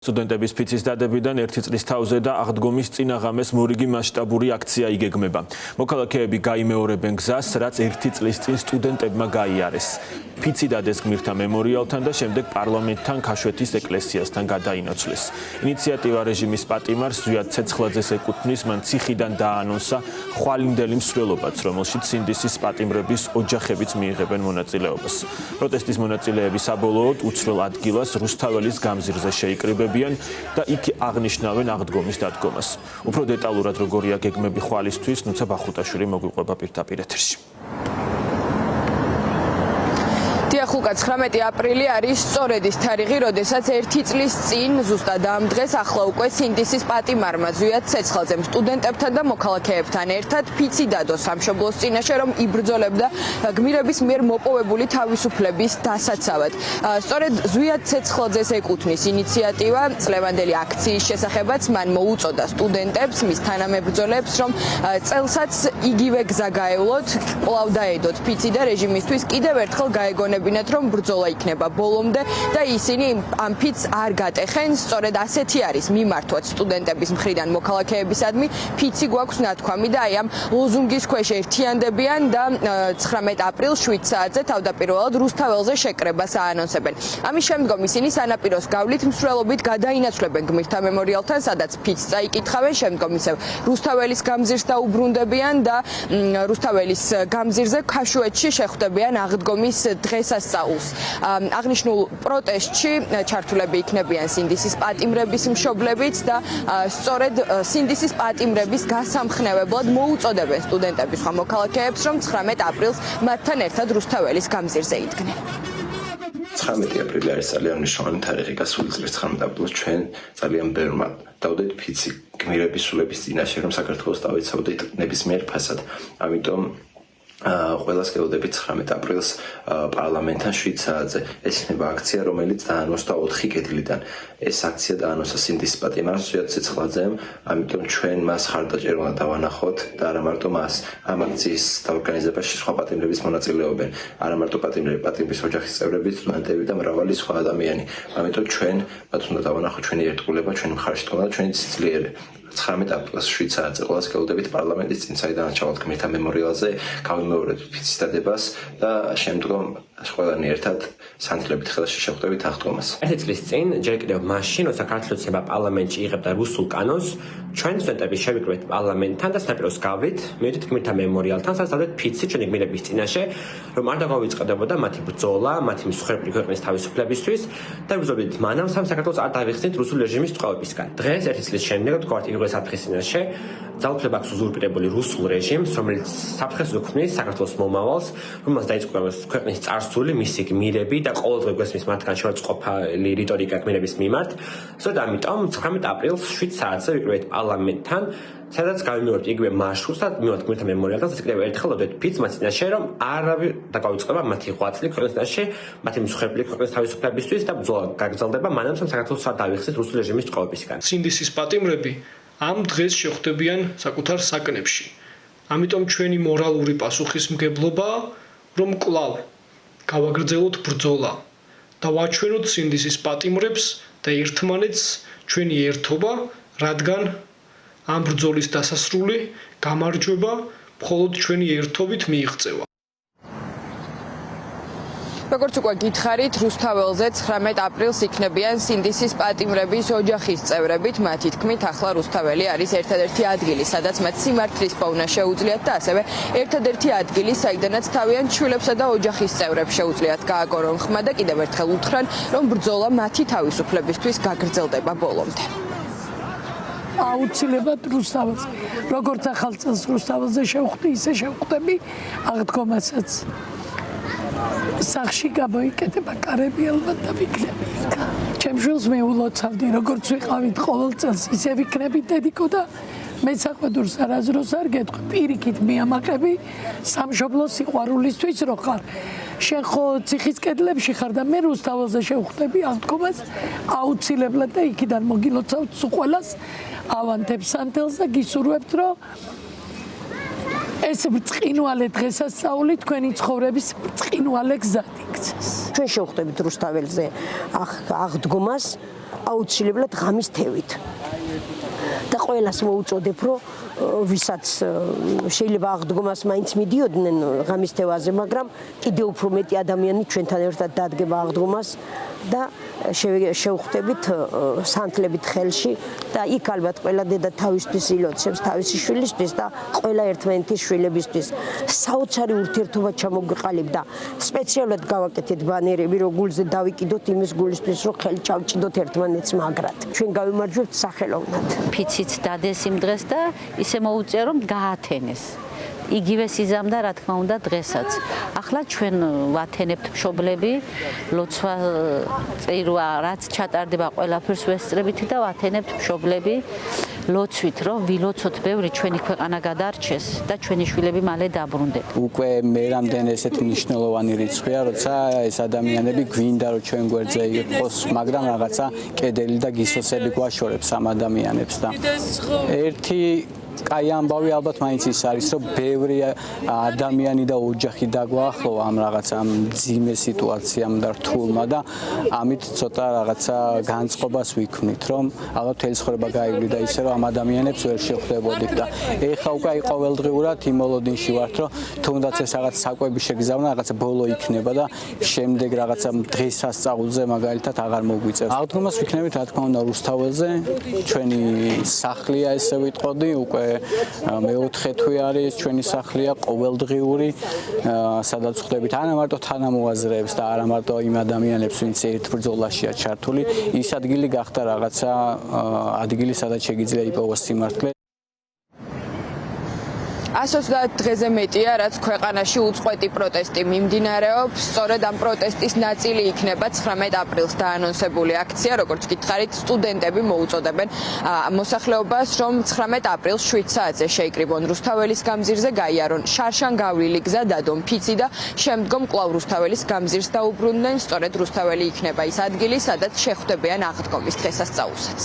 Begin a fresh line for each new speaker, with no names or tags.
სტუდენტების ფიცის დადებიდან 1 წლის თავზე და აღდგომის წინაღამეს მორიგი მასშტაბური აქცია იგეგმება. მოქალაქეები გაიმეორებენ გზას, რაც 1 წლის წინ სტუდენტებმა გაიარეს. ფიცი დადეს გმირთა მემორიალთან და შემდეგ პარლამენტთან ქაშვეთის ეკლესიასთან გადაინაცვლეს. ინიციატივა რეჟიმის პატიმარს ზვიად ცეცხლაძეს ეკუთვნის, მან ციხიდან დააანონსა ხვალინდელი მსვლელობაც, რომელშიც სინდისის პატიმრების ოჯახებიც მიიღებენ მონაწილეობას. პროტესტის მონაწილეები საბოლოოდ უცვლელ ადგილას რუსთაველის გამზირზე შეიკრიბებიან და იქ აღნიშნავენ აღდგომის დადგომას. უფრო დეტალურად როგორია გეგმები ხვალისთვის, ნუცა ბახუტაშვილი მოგვიყვება პირდაპირ ეთერში.
Ხუკა 19 აპრილი არის სწორედ ის თარიღი, როდესაც 1 წლის წინ ზუსტად ამ დღეს ახლა უკვე სინდისის პატიმარმა ზვიად ცეცხლაძემ სტუდენტებთან და მოქალაქეებთან ერთად ფიცი დადო სამშობლოს წინაშე, რომ იბრძოლებდა გმირების მიერ მოპოვებული თავისუფლების დასაცავად. სწორედ ზვიად ცეცხლაძეს ეკუთვნის ინიციატივა წლევანდელი აქციის შესახებაც მან მოუწოდა სტუდენტებს, მის თანამებრძოლებს, რომ წელსაც იგივე გზა გაევლოთ, კვლავ დაედოთ ფიცი და რეჟიმისთვის კიდევ ერთხელ გაეგონებინათ, რომ ბრძოლა იქნება ბოლომდე და ისინი ამ ფიცს არ გატეხენ. სწორედ ასეთი არის მიმართვაც სტუდენტების მხრიდან მოქალაქეებისადმი. ფიცი გვაქვს ნათქვამი და აი ამ ლოზუნგის ქვეშ ერთიანდებიან და 19 აპრილს 7 საათზე თავდაპირველად რუსთაველზე შეკრებას აანონსებენ. ამის შემდგომ ისინი სანაპიროს გავლით მსვლელობით გადაინაცვლებენ გმირთა მემორიალთან, სადაც ფიცს წაიკითხავენ, შემდგომ ისევ რუსთაველის გამზირს დაუბრუნდებიან და რუსთაველის გამზირზე ქაშვეთში შეხვდებიან აღდგომის დღესასწაულს. აღნიშნულ პროტესტში ჩართულები იქნებიან სინდისის პატიმრების მშობლებიც და სწორედ სინდისის პატიმრების გასამხნევებლად მოუწოდებენ სტუდენტების სხვა მოქალაქეებს, რომ 19 აპრილს მათთან ერთად რუსთაველის გამზირზე იდგნენ.
19 აპრილი არის ძალიან მნიშვნელოვანი თარიღი, გასული წლის 19 აპრილს ჩვენ ძალიან ბევრმა დავდეთ ფიცი გმირების სულების წინაშე, რომ საქართველოს დავიცავდეთ ნებისმიერ ფასად. ამიტომ ყველას გელოდებით 19 აპრილს პარლამენტთან 7 საათზე. ეს იქნება აქცია, რომელიც დაანონსდა 4 კედლიდან. ეს აქცია დაანონსა სინდისის პატიმარს ზვიად ცეცხლაძემ, ამიტომ ჩვენ მას ხარდაჭერა უნდა დავანახოთ და არა მარტო მას. ამ აქციის დაორგანიზებაში სხვა პატიმრების მონაწილეობენ. არა მარტო პატიმრების ოჯახის წევრები, სტუდენტები და მრავალი სხვა ადამიანი. ამიტომ ჩვენ მათ უნდა დავანახოთ ჩვენი ერთგულება, ჩვენი მხარში თქმა და ჩვენი სიძლიერე. 19 აპრილს 7 საათზე ყველას გელოდებით პარლამენტის წინ, საიდან ჩავალთ გმირთა მემორიალზე, გავიმეორებთ ფიცის დადებას და შემდგომ ყველანი ერთად სანთლებით ხელში შევხვდებით აღდგომას.
1 წლის წინ, ჯერ კიდევ მაშინ, როცა ქართული ცნება პარლამენტში იღებდა რუსულ კანონს, ჩვენ სტუდენტები შევიკრიბეთ პარლამენტთან და სანაპიროს გავლით, მივედით გმირთა მემორიალთან, სადაც დავდეთ ფიცი ჩვენი გმირების წინაშე, რომ არ დაგვავიწყდებოდა მათი ბრძოლა, მათი მსხვერპლი ქვეყნის თავისუფლებისთვის და ვიბრძოლდით მანამ, სამ საქართველოს არ დავიხსნით რუსულ რეჟიმის წყალობისგან. დღეს 1 წლის შემდეგ ვთქვათ იგივე საფრთხის წინაშე, ძალაუფლება აქვს უზურპირებული რუსულ რეჟიმს, რომელიც საფრთხეს უქმნის საქართველოს მომავალს, რომელსაც დაიწყო ქვეყნის წარსული, მისი გმირები და ყოველდღე გვესმის მათგან შეურაცხყოფილი რიტორიკა გმირების მიმართ. სწორედ ამიტომ 19 აპრილს 7 საათზე ვიკრიბეთ პარლამენტთან, სადაც გავიმეორებთ იგივე მარშრუტს და მივედით გმირთა მემორიალთან, სადაც კიდევ ერთხელ დავდეთ ფიცს მათ წინაშე, რომ არავინ დაგვავიწყდება მათი ღვაწლი ქვეყნის წინაშე, მათი მსხვერპლი ქვეყნის თავისუფლებისთვის და ბრძოლა გაგრძელდება მანამ, სამ საქართველოს არ დავიხსნით რუსულ რეჟიმის წყალობისგან.
სინდისის პატიმრები ამ დღეს შეხვდებიან საკუთარ საკნებში. ამიტომ ჩვენი მორალური პასუხისმგებლობაა, რომ კვლავ გავაგრძელოთ ბრძოლა და ვაჩვენოთ სინდისის პატიმრებს და ერთმანეთს ჩვენი ერთობა, რადგან ამ ბრძოლის დასასრული გამარჯვება მხოლოდ ჩვენი ერთობით მიიღწევა.
როგორც უკვე გითხარით, რუსთაველზე 19 აპრილს იქნებიან სინდისის პატიმრების ოჯახის წევრებით. მათი თქმით, ახლა რუსთაველი არის ერთადერთი ადგილი, სადაც მათ სიმართლის პოვნა შეუძლიათ და ასევე ერთადერთი ადგილი, საიდანაც თავიანთ შვილებსა და ოჯახის წევრებს შეუძლიათ გააგორონ ხმა და კიდევ ერთხელ უთხრან, რომ ბრძოლა მათი თავისუფლებისთვის გაგრძელდება ბოლომდე.
აუცილებლად რუსთაველს, როგორც ახალ წელს რუსთაველზე შევხვდი, ისე შევხვდები აღდგომასაც. სახში გამოიკეთება კარები ალბათ და ვიქნები იქ. ჩემ შვილს მეულოცავდი, როგორც ვიყავით ყოველ წელს, ისე ვიქნები დედიკო და მე საყვედურს არაზროს არ გეტყვი, პირიქით მიამაყები სამშობლოს სიყვარულისთვის რო ხარ. შენ ხო ციხის კედლებში ხარ და მე რუსთაველზე შევხვდები აღდგომას აუცილებლად და იქიდან მოგილოცავთ სულ ყველას ავანთებ სანთელს და გისურვებთ, რომ ეს ბრწყინვალე დღესასწაული თქვენი ცხოვრების ბრწყინვალე გზად იქცეს.
ჩვენ შევხვდებით რუსთაველზე აღდგომას აუცილებლად ღამის თევით. და ყველას მოუწოდებ, რომ ვისაც შეიძლება აღდგომას მაინც მიდიოდნენ ღამის თევაზე, მაგრამ კიდევ უფრო მეტი ადამიანი ჩვენთან ერთად დადგება აღდგომას და შევხვდებით სანთლებით ხელში და იქ ალბათ ყველა დედა თავისთვის ილოცებს თავისი შვილისთვის და ყველა ერთმანეთის შვილებისთვის საოცარი ურთიერთობა ჩამოგვიყალიბდა. სპეციალურად გავაკეთეთ ბანერები, რომ გულზე დავიკიდოთ იმის გულისთვის, რომ ხელი ჩავჭიდოთ ერთმანეთს მაგრად. ჩვენ გავიმარჯვებთ სახელოვნად.
ფიციც დადეს იმ დღეს და ისე მოუწია რომ გაათენეს. იგივე სიზამდა რა თქმა უნდა დღესაც. ახლა ჩვენ ვათენებთ მშობლები, ლოცვა წირვა რაც ჩატარდება ყველაფერს ვესწრებით და ვათენებთ მშობლები ლოცვით რომ ვილოცოთ ბევრი ჩვენი ქვეყანა გადარჩეს და ჩვენი შვილები მალე დაბრუნდნენ.
უკვე მე რამდენი ესეთ მნიშვნელოვანი რიცხვია, როცა ეს ადამიანები გვინდა რომ ჩვენ გვერდზე იყოს, მაგრამ რაღაცა კედელი და გისოსები გვაშორებს ამ ადამიანებს და ერთი კაი ამბავი ალბათ მაინც ის არის, რომ ბევრი ადამიანი და ოჯახი დაგვაახლოვა ამ რაღაცა მძიმე სიტუაციამ და რთულმა და ამით ცოტა რაღაცა განწყობას ვიქმნით, რომ ალბათ მთელი ცხოვრება გაივლიდა ისე, რომ ამ ადამიანებს ვერ შევხვდებოდით და ეხლა უკვე ყოველდღიურად იმ მოლოდინში ვართ, რომ თუნდაც ეს რაღაც საკვები შეგზავნა, რაღაცა ბოლო იქნება და შემდეგ რაღაცა დღესასწაულზე მაგალითად აღარ მოგვიწევს. აღდგომას ვიქნებით, რა თქმა უნდა, რუსთაველზე, ჩვენი სახლია ესე ვიტყოდი, უკვე მეოთხე თვე არის ჩვენი სახლია ყოველდღიური, სადაც ხვდებით არა მარტო თანამოაზრეებს და არა მარტო იმ ადამიანებს, ვინც ერთ ბრძოლაშია ჩართული, ის ადგილი გახდა რაღაცა ადგილი, სადაც შეგიძლია იპოვოს სიმართლე.
130 დღეზე მეტია, რაც ქვეყანაში უწყვეტი პროტესტი მიმდინარეობს. სწორედ ამ პროტესტის ნაწილი იქნება 19 აპრილს დაანონსებული აქცია, როგორც გითხარით, სტუდენტები მოუწოდებენ მოსახლეობას, რომ 19 აპრილს 7 საათზე შეიკრიბონ რუსთაველის გამზირზე, გაიარონ შარშან გავლილი გზა, დადონ ფიცი და შემდგომ კვლავ რუსთაველის გამზირს დაუბრუნდნენ. სწორედ რუსთაველი იქნება ის ადგილი, სადაც შეხვდებიან აღდგომის დღესასწაულსაც.